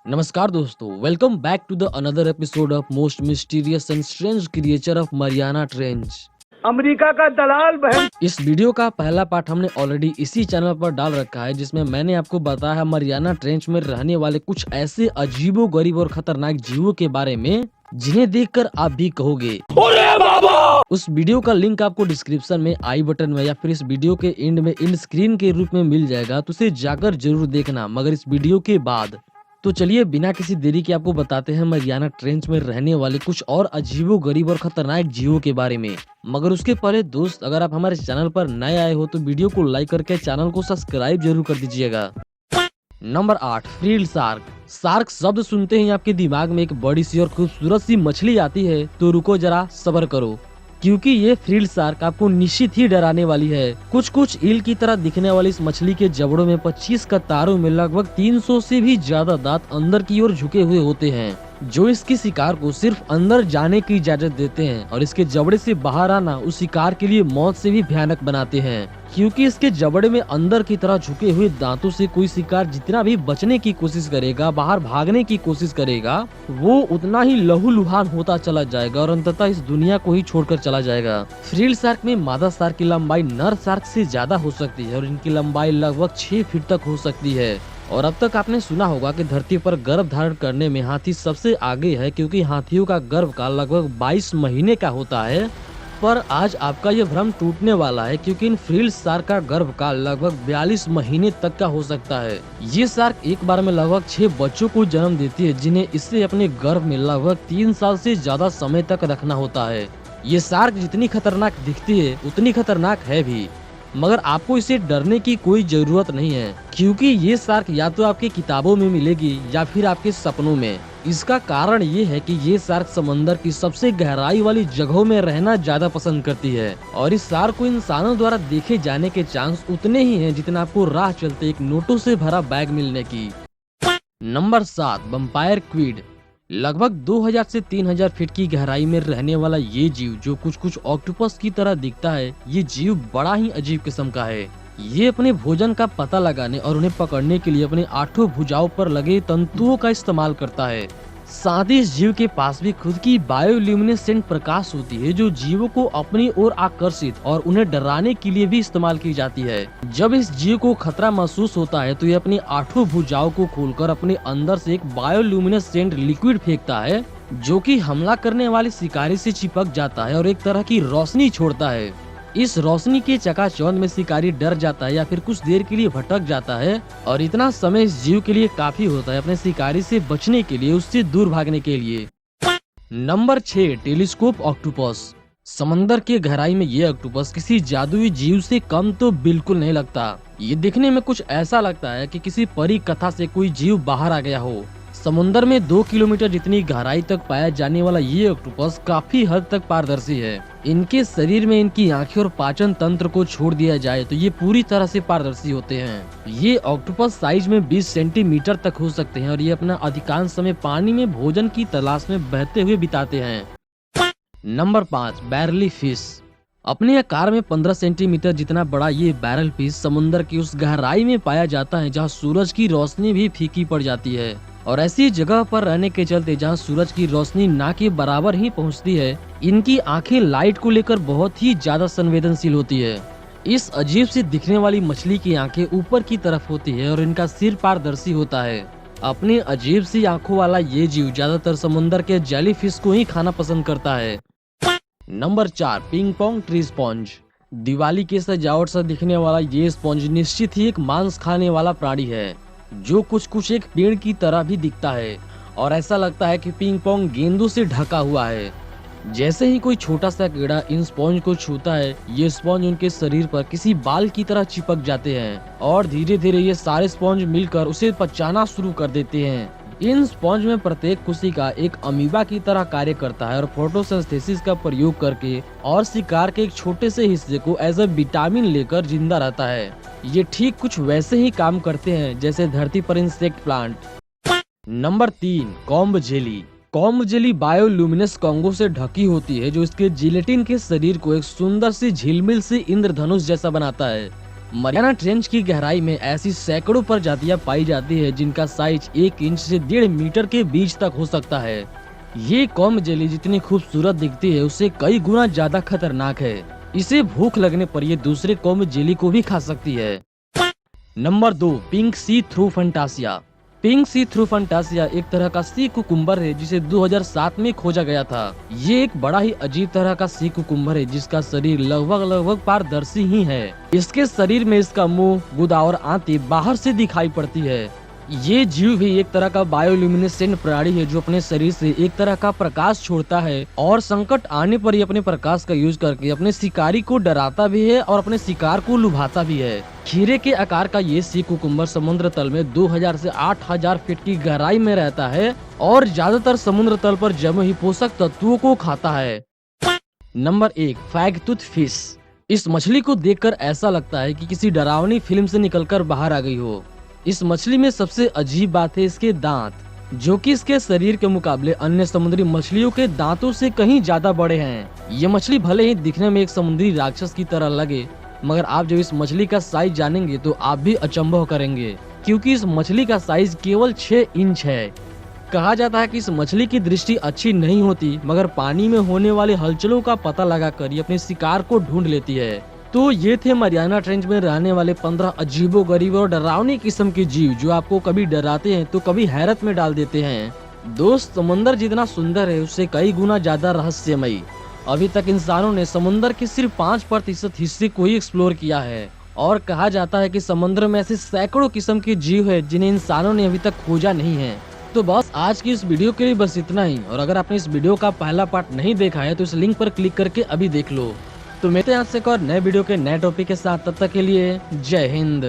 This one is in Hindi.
नमस्कार दोस्तों, welcome back to the another episode of most mysterious and strange creature of Mariana Trench. America का दलाल बहन। इस वीडियो का पहला पार्ट हमने ऑलरेडी इसी चैनल पर डाल रखा है, जिसमें मैंने आपको बताया है मरियाना ट्रेंच में रहने वाले कुछ ऐसे अजीबो गरीब और खतरनाक जीवों के बारे में जिन्हें देखकर आप भी कहोगे अरे बाबा। उस वीडियो का लिंक आपको डिस्क्रिप्शन में, आई बटन में या फिर इस वीडियो के एंड में एंड स्क्रीन के रूप में मिल जाएगा, तो उसे जाकर जरूर देखना। मगर इस वीडियो के बाद तो चलिए बिना किसी देरी के आपको बताते हैं मरियाना ट्रेंच में रहने वाले कुछ और अजीबो गरीब और खतरनाक जीवों के बारे में। मगर उसके पहले दोस्त, अगर आप हमारे चैनल पर नए आए हो तो वीडियो को लाइक करके चैनल को सब्सक्राइब जरूर कर दीजिएगा। Number 8, frill shark. शार्क शब्द सुनते ही आपके दिमाग में एक बड़ी सी और खूबसूरत सी मछली आती है तो रुको जरा, सब्र करो, क्योंकि ये फ्रील शार्क आपको निश्चित ही डराने वाली है। कुछ ईल की तरह दिखने वाली इस मछली के जबड़ों में 25 कतारों में लगभग 300 से भी ज्यादा दांत अंदर की ओर झुके हुए होते हैं, जो इसके शिकार को सिर्फ अंदर जाने की इजाजत देते हैं, और इसके जबड़े से बाहर आना उस शिकार के लिए मौत से भी भयानक बनाते हैं, क्योंकि इसके जबड़े में अंदर की तरह झुके हुए दांतों से कोई शिकार जितना भी बचने की कोशिश करेगा, बाहर भागने की कोशिश करेगा, वो उतना ही लहूलुहान होता चला जाएगा और अंततः इस दुनिया को ही छोड़कर चला जाएगा। फ्रील शार्क में मादा शार्क की लंबाई नर शार्क से ज्यादा हो सकती है और इनकी लंबाई लगभग 6 फीट तक हो सकती है। और अब तक आपने सुना होगा कि धरती पर गर्भ धारण करने में हाथी सबसे आगे है, क्योंकि हाथियों का गर्भ काल लगभग 22 महीने का होता है। पर आज आपका यह भ्रम टूटने वाला है, क्योंकि इन फ्रील शार्क का गर्भ काल लगभग 42 महीने तक का हो सकता है। ये शार्क एक बार में लगभग 6 बच्चों को जन्म देती है, जिन्हें इससे अपने गर्भ में लगभग 3 साल से ज्यादा समय तक रखना होता है। ये शार्क जितनी खतरनाक दिखती है उतनी खतरनाक है भी, मगर आपको इसे डरने की कोई जरूरत नहीं है, क्योंकि ये शार्क या तो आपकी किताबों में मिलेगी या फिर आपके सपनों में। इसका कारण ये है कि ये शार्क समंदर की सबसे गहराई वाली जगहों में रहना ज्यादा पसंद करती है, और इस शार्क को इंसानों द्वारा देखे जाने के चांस उतने ही हैं जितना आपको राह चलते एक नोटों से भरा बैग मिलने की। Number 7, vampire squid. लगभग 2000 से 3000 फीट की गहराई में रहने वाला ये जीव, जो कुछ ऑक्टोपस की तरह दिखता है, ये जीव बड़ा ही अजीब किस्म का है। ये अपने भोजन का पता लगाने और उन्हें पकड़ने के लिए अपने 8 भुजाओं पर लगे तंतुओं का इस्तेमाल करता है। साथ ही इस जीव के पास भी खुद की बायोल्यूमिनेसेंट प्रकाश होती है, जो जीवों को अपनी ओर आकर्षित और उन्हें डराने के लिए भी इस्तेमाल की जाती है। जब इस जीव को खतरा महसूस होता है तो ये अपनी 8 भुजाओं को खोलकर अपने अंदर से एक बायोल्यूमिनेसेंट लिक्विड फेंकता है, जो कि हमला करने वाले शिकारी से चिपक जाता है और एक तरह की रोशनी छोड़ता है। इस रोशनी के चकाचौंध में शिकारी डर जाता है या फिर कुछ देर के लिए भटक जाता है, और इतना समय इस जीव के लिए काफी होता है अपने शिकारी से बचने के लिए, उससे दूर भागने के लिए। Number 6, telescope octopus. समंदर के गहराई में ये ऑक्टोपस किसी जादुई जीव से कम तो बिल्कुल नहीं लगता। ये दिखने में कुछ ऐसा लगता है कि किसी परी कथा से कोई जीव बाहर आ गया हो। समुद्र में 2 किलोमीटर जितनी गहराई तक पाया जाने वाला ये ऑक्टोपस काफी हद तक पारदर्शी है। इनके शरीर में इनकी आंखें और पाचन तंत्र को छोड़ दिया जाए तो ये पूरी तरह से पारदर्शी होते हैं। ये ऑक्टोपस साइज में 20 सेंटीमीटर तक हो सकते हैं और ये अपना अधिकांश समय पानी में भोजन की तलाश में बहते हुए बिताते हैं। Number 5, बैरली fish. अपने आकार में 15 सेंटीमीटर जितना बड़ा ये बैरल फिश समुद्र की उस गहराई में पाया जाता है जहाँ सूरज की रोशनी भी फीकी पड़ जाती है, और ऐसी जगह पर रहने के चलते जहाँ सूरज की रोशनी ना के बराबर ही पहुँचती है, इनकी आंखें लाइट को लेकर बहुत ही ज्यादा संवेदनशील होती है। इस अजीब से दिखने वाली मछली की आंखें ऊपर की तरफ होती है और इनका सिर पारदर्शी होता है। अपने अजीब सी आंखों वाला ये जीव ज्यादातर समुद्र के जेलीफिश को ही खाना पसंद करता है। Number 4, ping pong tree sponge. Diwali के सजावट से दिखने वाला ये स्पॉन्ज निश्चित ही एक मांस खाने वाला प्राणी है, जो कुछ एक पेड़ की तरह भी दिखता है, और ऐसा लगता है कि पिंग पोंग गेंदों से ढका हुआ है। जैसे ही कोई छोटा सा कीड़ा इन स्पॉन्ज को छूता है, ये स्पॉन्ज उनके शरीर पर किसी बाल की तरह चिपक जाते हैं, और धीरे धीरे ये सारे स्पॉन्ज मिलकर उसे पचाना शुरू कर देते हैं। इन स्पॉन्ज में प्रत्येक कोशिका एक अमीबा की तरह कार्य करता है और फोटोसिंथेसिस का प्रयोग करके और शिकार के एक छोटे से हिस्से को एज अ विटामिन लेकर जिंदा रहता है। ये ठीक कुछ वैसे ही काम करते हैं जैसे धरती पर insect plant. Number 3, comb jelly. Comb jelly bioluminescence कॉन्गो से ढकी होती है, जो इसके जिलेटिन के शरीर को एक सुंदर सी झिलमिल से इंद्रधनुष जैसा बनाता है। मरियाना ट्रेंच की गहराई में ऐसी सैकड़ों प्रजातियां पाई जाती है जिनका साइज 1 इंच से 1.5 मीटर के बीच तक हो सकता है। ये कॉम जेली जितनी खूबसूरत दिखती है उससे कई गुना ज्यादा खतरनाक है। इसे भूख लगने पर ये दूसरे कॉम जेली को भी खा सकती है। नंबर 2, पिंक सी थ्रू फंटासिया। पिंक सी थ्रू फंटासिया एक तरह का सी कुकुम्बर है जिसे 2007 में खोजा गया था। ये एक बड़ा ही अजीब तरह का सी कुकुम्बर है जिसका शरीर लगभग पारदर्शी ही है। इसके शरीर में इसका मुंह, गुदा और आंतें बाहर से दिखाई पड़ती है। ये जीव भी एक तरह का बायोल्यूमिनेसेंट प्राणी है जो अपने शरीर से एक तरह का प्रकाश छोड़ता है और संकट आने पर ही अपने प्रकाश का यूज करके अपने शिकारी को डराता भी है और अपने शिकार को लुभाता भी है। खीरे के आकार का ये सी कुकुम्बर समुद्र तल में 2000 से 8000 फीट की गहराई में रहता है और ज्यादातर समुद्र तल पर जमे हुए पोषक तत्वों को खाता है। Number 1, fangtooth fish. इस मछली को देखकर ऐसा लगता है कि किसी डरावनी फिल्म से निकलकर बाहर आ गई हो। इस मछली में सबसे अजीब बात है इसके दांत, जो कि इसके शरीर के मुकाबले अन्य समुद्री मछलियों के दांतों से कहीं ज्यादा बड़े हैं। ये मछली भले ही दिखने में एक समुद्री राक्षस की तरह लगे, मगर आप जब इस मछली का साइज जानेंगे तो आप भी अचंभव करेंगे, क्योंकि इस मछली का साइज केवल 6 इंच है। कहा जाता है कि इस मछली की दृष्टि अच्छी नहीं होती, मगर पानी में होने वाले हलचलों का पता लगाकर ये अपने शिकार को ढूंढ लेती है। तो ये थे मरियाना ट्रेंच में रहने वाले 15 अजीबोगरीब और डरावनी किस्म के जीव जो आपको कभी डराते हैं तो कभी हैरत में डाल देते हैं। दोस्त, समुंदर जितना सुंदर है उससे कई गुना ज्यादा रहस्यमयी। अभी तक इंसानों ने समुंदर के सिर्फ 5% हिस्से को ही एक्सप्लोर किया है और कहा जाता है कि समुद्र में ऐसे सैकड़ों किस्म के जीव है जिन्हें इंसानों ने अभी तक खोजा नहीं है। तो बस आज की इस वीडियो के लिए बस इतना ही, और अगर आपने इस वीडियो का पहला पार्ट नहीं देखा है तो इस लिंक पर क्लिक करके अभी देख लो। तो मिलते हैं आपसे एक और नए वीडियो के नए टॉपिक के साथ, तब तक के लिए जय हिंद।